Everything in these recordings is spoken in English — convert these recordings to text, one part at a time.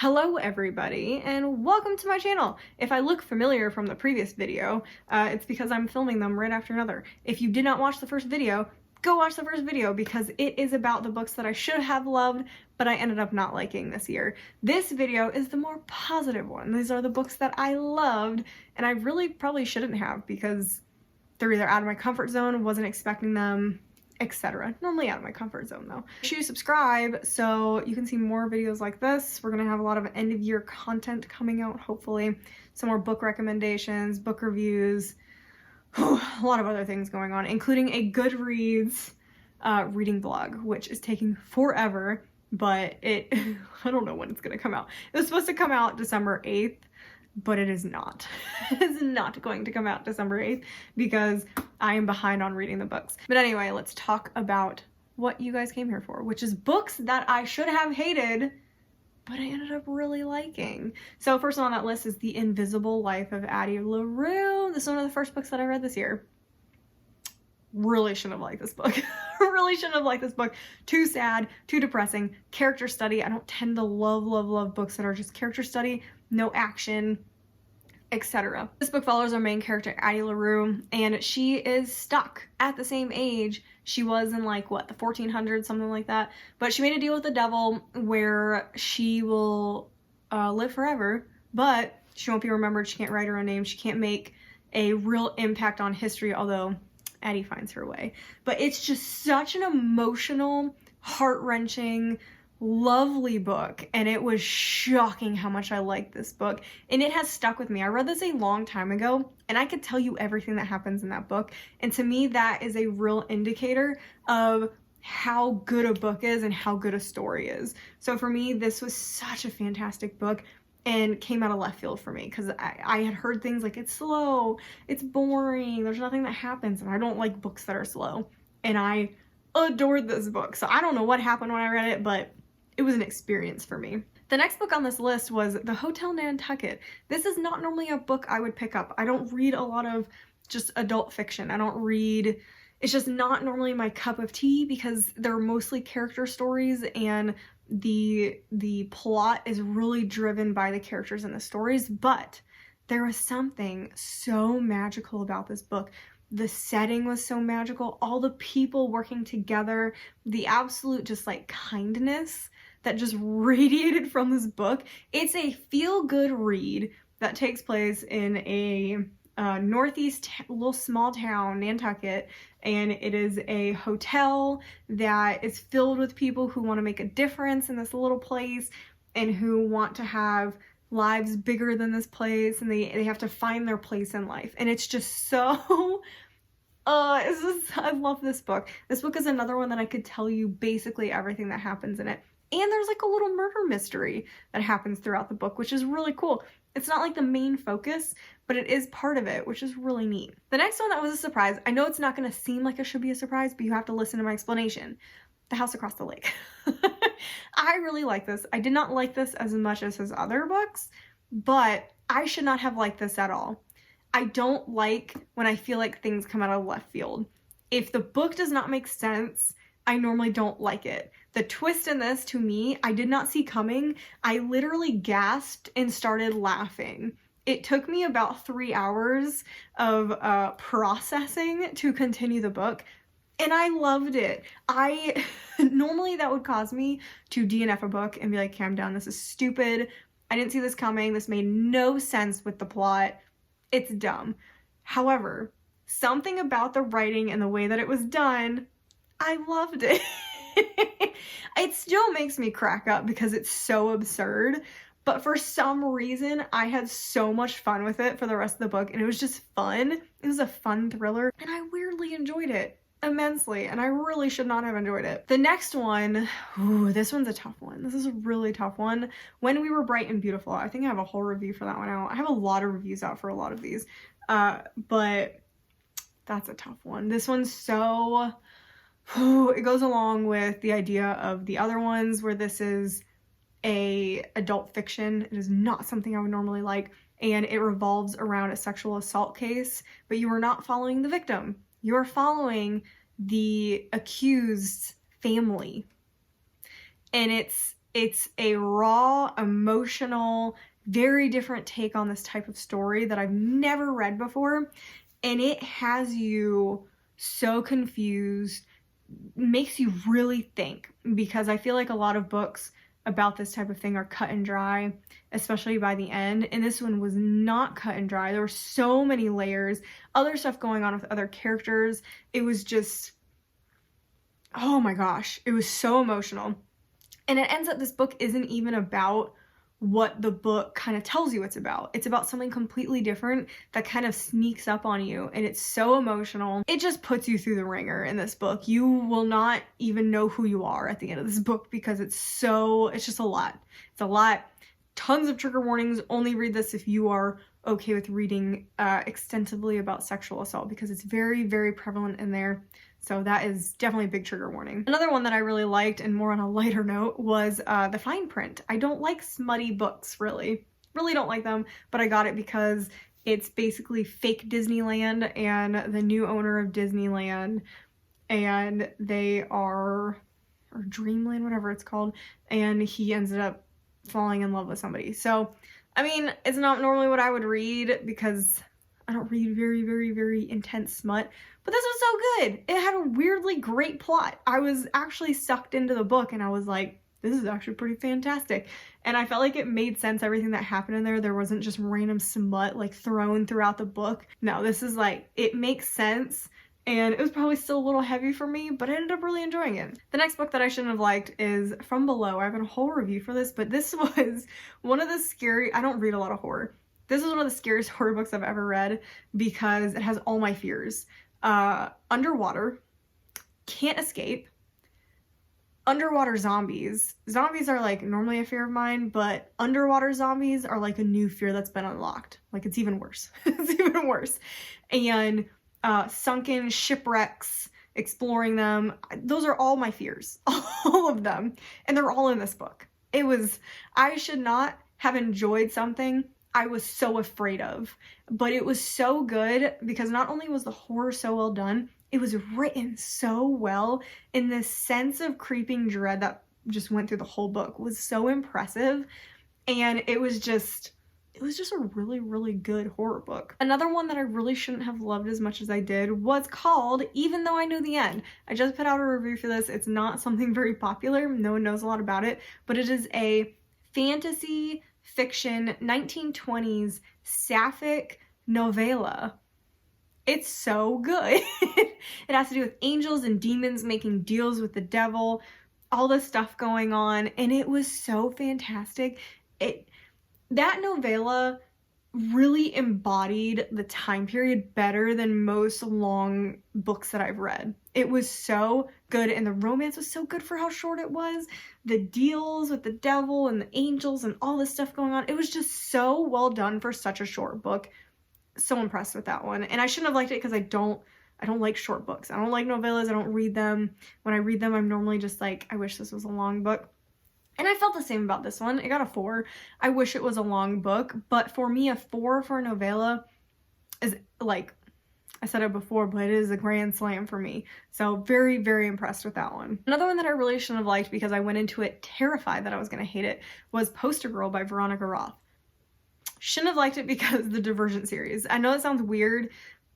Hello everybody, and welcome to my channel. If I look familiar from the previous video, it's because I'm filming them right after another. If you did not watch the first video, go watch the first video because it is about the books that I should have loved, but I ended up not liking this year. This video is the more positive one. These are the books that I loved, and I really probably shouldn't have because they're either out of my comfort zone, wasn't expecting them, etc. Normally out of my comfort zone though. Make sure you subscribe so you can see more videos like this. We're gonna have a lot of end of year content coming out, hopefully. Some more book recommendations, book reviews, a lot of other things going on, including a Goodreads reading blog, which is taking forever, but I don't know when it's gonna come out. It was supposed to come out December 8th, but it is not. It's not going to come out December 8th because I am behind on reading the books. But anyway, let's talk about what you guys came here for, which is books that I should have hated, but I ended up really liking. So first on that list is The Invisible Life of Addie LaRue. This is one of the first books that I read this year. Really shouldn't have liked this book. Really shouldn't have liked this book. Too sad, too depressing, character study. I don't tend to love books that are just character study, no action, etc. This book follows our main character, Addie LaRue, and she is stuck at the same age she was in, like, what, the 1400s, something like that. But she made a deal with the devil where she will live forever, but she won't be remembered. She can't write her own name. She can't make a real impact on history, although Addie finds her way. But it's just such an emotional, heart-wrenching, lovely book, and it was shocking how much I liked this book, and it has stuck with me. I read this a long time ago, and I could tell you everything that happens in that book, and to me that is a real indicator of how good a book is and how good a story is. So for me, this was such a fantastic book and came out of left field for me because I had heard things like it's slow, it's boring, there's nothing that happens, and I don't like books that are slow, and I adored this book. So I don't know what happened when I read it, but it was an experience for me. The next book on this list was The Hotel Nantucket. This is not normally a book I would pick up. I don't read a lot of just adult fiction. I don't read, it's just not normally my cup of tea because they're mostly character stories and the plot is really driven by the characters in the stories, but there was something so magical about this book. The setting was so magical, all the people working together, the absolute just like kindness that just radiated from this book. It's a feel-good read that takes place in a northeast little small town, Nantucket, and it is a hotel that is filled with people who want to make a difference in this little place and who want to have lives bigger than this place, and they have to find their place in life. And it's just so I love this book. This book is another one that I could tell you basically everything that happens in it. And there's like a little murder mystery that happens throughout the book, which is really cool. It's not like the main focus, but it is part of it, which is really neat. The next one that was a surprise, I know it's not going to seem like it should be a surprise, but you have to listen to my explanation. The House Across the Lake. I really like this. I did not like this as much as his other books, but I should not have liked this at all. I don't like when I feel like things come out of left field. If the book does not make sense, I normally don't like it. The twist in this, to me, I did not see coming. I literally gasped and started laughing. It took me about 3 hours of processing to continue the book, and I loved it. Normally that would cause me to DNF a book and be like, okay, I'm done. This is stupid. I didn't see this coming. This made no sense with the plot. It's dumb. However, something about the writing and the way that it was done, I loved it. It still makes me crack up because it's so absurd, but for some reason I had so much fun with it for the rest of the book, and it was just fun. It was a fun thriller, and I weirdly enjoyed it immensely, and I really should not have enjoyed it. The next one, ooh, this one's a tough one. This is a really tough one. When We Were Bright and Beautiful. I think I have a whole review for that one out. I have a lot of reviews out for a lot of these, but that's a tough one. This one's so, it goes along with the idea of the other ones where this is a adult fiction. It is not something I would normally like, and it revolves around a sexual assault case, but you are not following the victim. You're following the accused family. And it's It's a raw, emotional, very different take on this type of story that I've never read before, and it has you so confused, makes you really think, because I feel like a lot of books about this type of thing are cut and dry, especially by the end, and this one was not cut and dry. There were so many layers, other stuff going on with other characters. It was just, oh my gosh, it was so emotional. And it ends up, this book isn't even about what the book kind of tells you it's about. It's about something completely different that kind of sneaks up on you, and it's so emotional. It just puts you through the ringer in this book. You will not even know who you are at the end of this book because it's just a lot. It's a lot. Tons of trigger warnings. Only read this if you are okay with reading extensively about sexual assault, because it's very, very prevalent in there. So that is definitely a big trigger warning. Another one that I really liked, and more on a lighter note, was The Fine Print. I don't like smutty books, really. Really don't like them, but I got it because it's basically fake Disneyland and the new owner of Disneyland, and they are, or Dreamland, whatever it's called, and he ended up falling in love with somebody. So, I mean, it's not normally what I would read because I don't read very, very, very intense smut, but this was so good. It had a weirdly great plot. I was actually sucked into the book, and I was like, this is actually pretty fantastic. And I felt like it made sense, everything that happened in there. There wasn't just random smut like thrown throughout the book. No, this is like, it makes sense. And it was probably still a little heavy for me, but I ended up really enjoying it. The next book that I shouldn't have liked is From Below. I have a whole review for this, but this was one of the scary, I don't read a lot of horror. This is one of the scariest horror books I've ever read because it has all my fears. Underwater, can't escape, underwater zombies. Zombies are like normally a fear of mine, but underwater zombies are like a new fear that's been unlocked. Like, it's even worse. It's even worse. And sunken shipwrecks, exploring them. Those are all my fears. All of them. And they're all in this book. I should not have enjoyed something I was so afraid of, but it was so good because not only was the horror so well done, it was written so well, and this sense of creeping dread that just went through the whole book was so impressive, and it was just a really, really good horror book. Another one that I really shouldn't have loved as much as I did was called Even Though I Know the End. I just put out a review for this. It's not something very popular. No one knows a lot about it, but it is a fantasy fiction 1920s sapphic novella. It's so good. It has to do with angels and demons making deals with the devil, all this stuff going on, and it was so fantastic. That novella really embodied the time period better than most long books that I've read. It was so good, and the romance was so good for how short it was. The deals with the devil and the angels and all this stuff going on. It was just so well done for such a short book. So impressed with that one. And I shouldn't have liked it because I don't like short books. I don't like novellas. I don't read them. When I read them, I'm normally just like, I wish this was a long book. And I felt the same about this one. It got a 4. I wish it was a long book, but for me, a 4 for a novella is, like, I said it before, but it is a grand slam for me. So very, very impressed with that one. Another one that I really shouldn't have liked because I went into it terrified that I was going to hate it was Poster Girl by Veronica Roth. Shouldn't have liked it because the Divergent series. I know it sounds weird,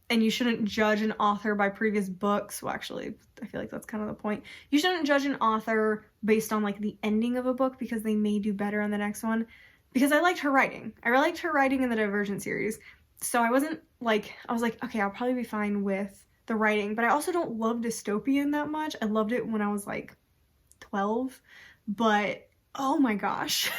and you shouldn't judge an author by previous books. Well, actually, I feel like that's kind of the point. You shouldn't judge an author based on like the ending of a book because they may do better on the next one. Because I liked her writing. I liked her writing in the Divergent series. So I was like, okay, I'll probably be fine with the writing. But I also don't love dystopian that much. I loved it when I was like 12. But oh my gosh,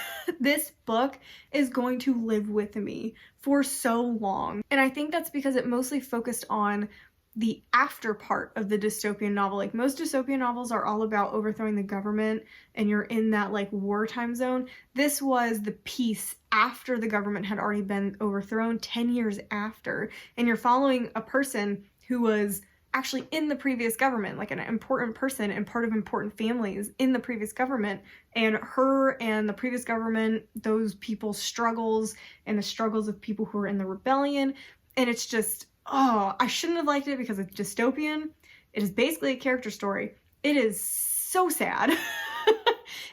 this book is going to live with me for so long. And I think that's because it mostly focused on the after part of the dystopian novel. Like, most dystopian novels are all about overthrowing the government and you're in that like wartime zone. This was the piece after the government had already been overthrown, 10 years after, and you're following a person who was actually in the previous government, like an important person and part of important families in the previous government, and her and the previous government, those people's struggles and the struggles of people who are in the rebellion. And it's just, oh, I shouldn't have liked it because it's dystopian. It is basically a character story. It is so sad.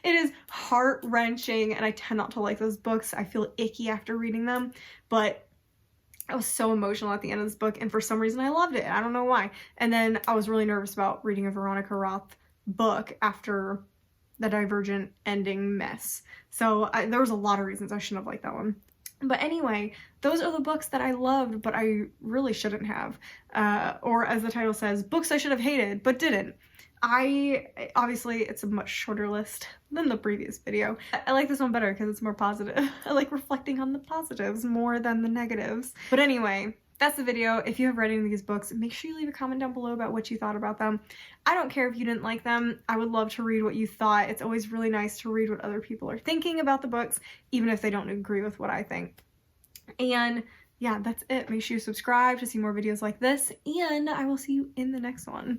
It is heart-wrenching, and I tend not to like those books. I feel icky after reading them, but I was so emotional at the end of this book, and for some reason I loved it. I don't know why. And then I was really nervous about reading a Veronica Roth book after the Divergent ending mess. So there was a lot of reasons I shouldn't have liked that one. But anyway, those are the books that I loved, but I really shouldn't have. Or as the title says, books I should have hated, but didn't. Obviously, it's a much shorter list than the previous video. I like this one better because it's more positive. I like reflecting on the positives more than the negatives. But anyway, that's the video. If you have read any of these books, make sure you leave a comment down below about what you thought about them. I don't care if you didn't like them. I would love to read what you thought. It's always really nice to read what other people are thinking about the books, even if they don't agree with what I think. And yeah, that's it. Make sure you subscribe to see more videos like this, and I will see you in the next one.